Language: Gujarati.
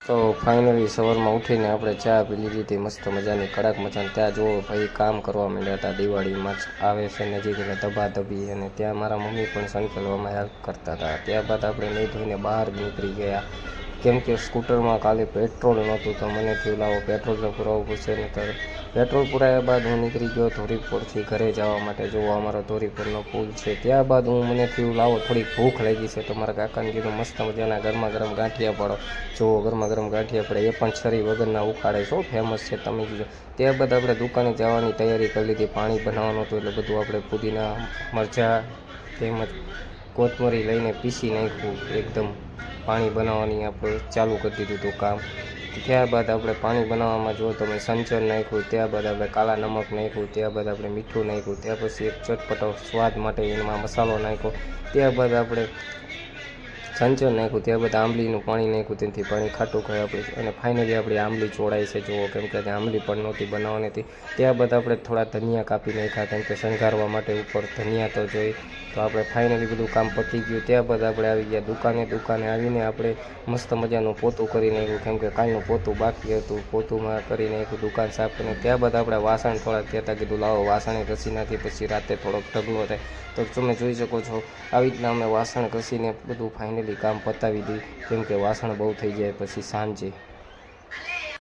તો ફાઇનલી સવારમાં ઉઠીને આપણે ચા પી લીધી હતી મસ્ત મજાની કડક મચાન. ત્યાં જુઓ ભાઈ કામ કરવા માંડ્યા હતા. દિવાળીમાં જ આવે છે નજીક એટલે ધબાધબી, અને ત્યાં મારા મમ્મી પણ સંકલવામાં હેલ્પ કરતા હતા. ત્યારબાદ આપણે નહીં ધોઈને બહાર નીકળી ગયા, કેમ કે સ્કૂટરમાં કાલે પેટ્રોલ નહોતું. તો મને થયું લાવો પેટ્રોલ તો પુરાવવું પડશે ને. તો પેટ્રોલ પુરાવ્યા બાદ હું નીકળી ગયો ધોરીપુરથી ઘરે જવા માટે. જોવો અમારો ધોરીપુરનો પુલ છે. ત્યારબાદ મને થયું લાવો થોડીક ભૂખ લાગી છે, તો મારા કાકાને કીધું મસ્ત મજાના ગરમા ગરમ ગાંઠિયા પાડો. જુઓ ગરમા ગરમ ગાંઠિયા પડે, એ પણ છરી વગરના ઉકાળે છો, ફેમસ છે, તમે કીધું. ત્યારબાદ આપણે દુકાને જવાની તૈયારી કરી લીધી. પાણી બનાવવાનું હતું એટલે બધું આપણે પુદીના, મરચાં તેમજ કોથમરી લઈને પીસી નાખ્યું. એકદમ પાણી બનાવવાની આપણે ચાલુ કરી દીધું હતું કામ. ત્યારબાદ આપણે પાણી બનાવવામાં જો તમે સંચર નાખ્યું, ત્યારબાદ આપણે કાળા નમક નાખ્યું, ત્યારબાદ આપણે મીઠું નાખ્યું, ત્યાર પછી એક ચટપટો સ્વાદ માટે એમાં મસાલો નાખ્યો, ત્યારબાદ આપણે સંચર નાખ્યું, ત્યારબાદ આંબલીનું પાણી નાખ્યું, તેથી પાણી ખાટું ખાય આપણે. અને ફાઇનલી આપણી આંબલી ચોળાય છે જુઓ, કેમ કે આંબલી પણ નહોતી બનાવવાની હતી. ત્યારબાદ આપણે થોડા ધનિયા કાપી નાખ્યા, કેમ કે શણગારવા માટે ઉપર ધનિયા તો જોઈએ. તો આપણે ફાઇનલી બધું કામ પતી ગયું. ત્યારબાદ આપણે આવી ગયા દુકાને આવીને આપણે મસ્ત મજાનું પોતું કરી નાખ્યું, કેમ કે કાલનું પોતું બાકી હતું. પોતુંમાં કરી નાખ્યું, દુકાન સાફ કરીને. ત્યારબાદ આપણે વાસણ થોડાક કહેતા કીધું લાવો વાસણે ઘસી નાખી, પછી રાતે થોડોક ઢગલો થાય. તો તમે જોઈ શકો છો આવી રીતના અમે વાસણ ઘસીને બધું ફાઇનલી કામ પતાવી દઈએ, કેમ કે વાસણ બહુ થઈ જાય પછી સાંજે.